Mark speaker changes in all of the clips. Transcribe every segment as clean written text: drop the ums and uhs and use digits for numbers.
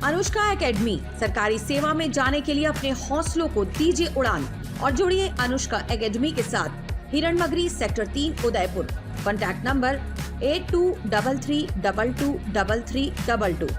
Speaker 1: Anushka academy, सरकारी सेवा में जाने के लिए अपने हौसलों को दीजिए उड़ान और जुड़िए अनुष्का एकेडमी के साथ। Hiranmagri sector 3 Udaipur. Contact number 8233223322।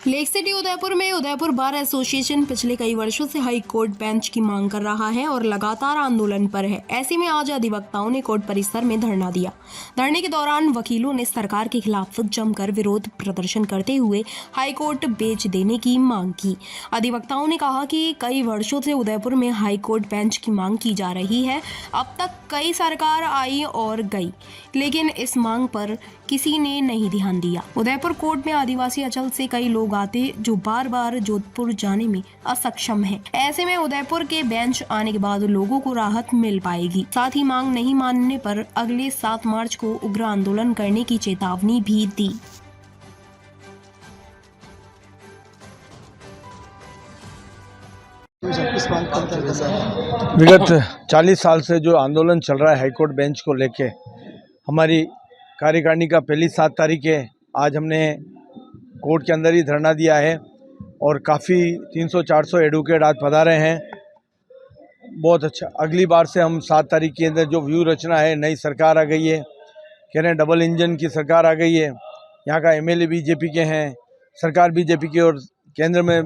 Speaker 2: Lake city Udaipur में उदयपुर बार एसोसिएशन पिछले कई वर्षों से हाई कोर्ट बेंच की मांग कर रहा है और लगातार आंदोलन पर है। ऐसे में आज अधिवक्ताओं ने कोर्ट परिसर में धरना दिया। धरने के दौरान वकीलों ने सरकार के खिलाफ जमकर विरोध प्रदर्शन करते हुए हाई कोर्ट बेच देने की मांग की। अधिवक्ताओं ने कहा कि कई वर्षों से उदयपुर में हाई कोर्ट बेंच की मांग की जा रही है। अब तक कई सरकार आई और गई, लेकिन इस मांग पर किसी ने नहीं ध्यान दिया। उदयपुर कोर्ट में आदिवासी अंचल से कई लोग आते जो बार बार जोधपुर जाने में असक्षम हैं। ऐसे में उदयपुर के बेंच आने के बाद लोगों को राहत मिल पाएगी। साथ ही मांग नहीं मानने पर अगले 7 मार्च को उग्र आंदोलन करने की चेतावनी भी दी।
Speaker 3: विगत 40 साल से जो आंदोलन चल रहा है हाईकोर्ट बेंच को लेके, हमारी कार्यकारिणी का पहली 7 तारीख है। आज हमने कोर्ट के अंदर ही धरना दिया है और काफ़ी 300-400 एडवोकेट आज पधारे हैं। बहुत अच्छा। अगली बार से हम 7 तारीख के अंदर जो व्यू रचना है, नई सरकार आ गई है, कह रहे हैं डबल इंजन की सरकार आ गई है। यहाँ का एमएलए बीजेपी के हैं, सरकार बीजेपी की और केंद्र में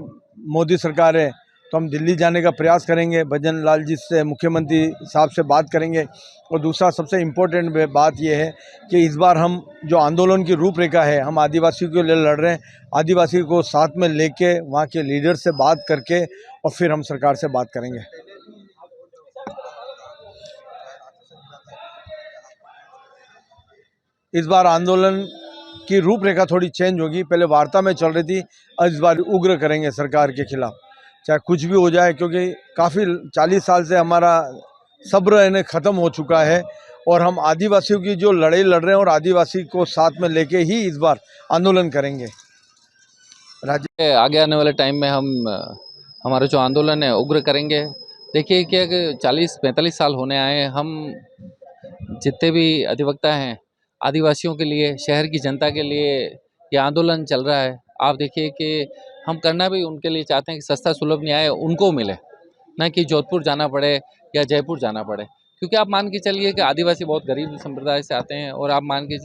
Speaker 3: मोदी सरकार है। तो हम दिल्ली जाने का प्रयास करेंगे, भजन लाल जी से, मुख्यमंत्री साहब से बात करेंगे। और दूसरा सबसे इम्पोर्टेंट बात यह है कि इस बार हम जो आंदोलन की रूपरेखा है, हम आदिवासियों के लिए लड़ रहे हैं। आदिवासी को साथ में लेके वहाँ के लीडर से बात करके और फिर हम सरकार से बात करेंगे। इस बार आंदोलन की रूपरेखा थोड़ी चेंज होगी। पहले वार्ता में चल रही थी, इस बार उग्र करेंगे सरकार के खिलाफ, चाहे कुछ भी हो जाए, क्योंकि काफ़ी 40 साल से हमारा सब्र इन्हें ख़त्म हो चुका है और हम आदिवासियों की जो लड़ाई लड़ रहे हैं और आदिवासी को साथ में लेके ही इस बार आंदोलन करेंगे।
Speaker 4: राज्य आगे आने वाले टाइम में हम हमारा जो आंदोलन है उग्र करेंगे। देखिए क्या 40-45 साल होने आए, हम जितने भी अधिवक्ता हैं आदिवासियों के लिए, शहर की जनता के लिए ये आंदोलन चल रहा है। आप देखिए कि हम करना भी उनके लिए चाहते हैं कि सस्ता सुलभ न्याय उनको मिले, ना कि जोधपुर जाना पड़े या जयपुर जाना पड़े। क्योंकि आप मान के चलिए कि आदिवासी बहुत गरीब संप्रदाय से आते हैं और आप मान के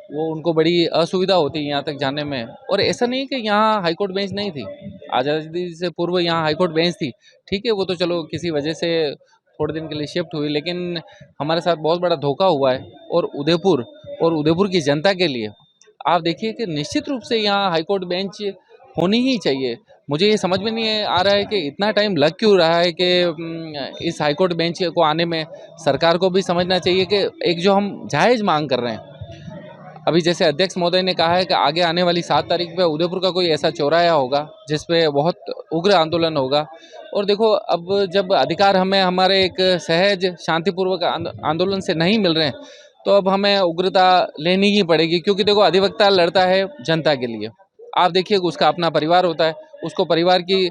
Speaker 4: वो उनको बड़ी असुविधा होती है यहाँ तक जाने में। और ऐसा नहीं कि यहाँ हाईकोर्ट बेंच नहीं थी, आज़ादी से पूर्व यहाँ हाईकोर्ट बेंच थी। ठीक है, वो तो चलो किसी वजह से थोड़े दिन के लिए शिफ्ट हुई, लेकिन हमारे साथ बहुत बड़ा धोखा हुआ है। और उदयपुर की जनता के लिए आप देखिए कि निश्चित रूप से यहाँ हाईकोर्ट बेंच होनी ही चाहिए। मुझे ये समझ में नहीं आ रहा है कि इतना टाइम लग क्यों रहा है कि इस हाईकोर्ट बेंच को आने में। सरकार को भी समझना चाहिए कि एक जो हम जायज़ मांग कर रहे हैं, अभी जैसे अध्यक्ष महोदय ने कहा है कि आगे आने वाली 7 तारीख पे उदयपुर का कोई ऐसा चौराहा होगा जिस पे बहुत उग्र आंदोलन होगा। और देखो, अब जब अधिकार हमें हमारे एक सहज शांतिपूर्वक आंदोलन से नहीं मिल रहे हैं, तो अब हमें उग्रता लेनी ही पड़ेगी। क्योंकि देखो, अधिवक्ता लड़ता है जनता के लिए। आप देखिए, उसका अपना परिवार होता है, उसको परिवार की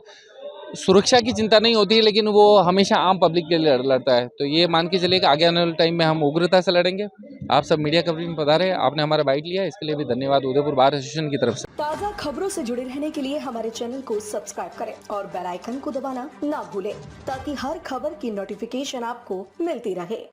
Speaker 4: सुरक्षा की चिंता नहीं होती है, लेकिन वो हमेशा आम पब्लिक के लिए लड़ता है। तो ये मान के चलिए कि आगे आने वाले टाइम में हम उग्रता से लड़ेंगे। आप सब मीडिया कवरेज में पधारे, आपने हमारा बाइट लिया, इसके लिए भी धन्यवाद उदयपुर बार एसोसिएशन की तरफ से।
Speaker 1: ताज़ा खबरों से जुड़े रहने के लिए हमारे चैनल को सब्सक्राइब करें और बेल आइकन को दबाना ना भूलें, ताकि हर खबर की नोटिफिकेशन आपको मिलती रहे।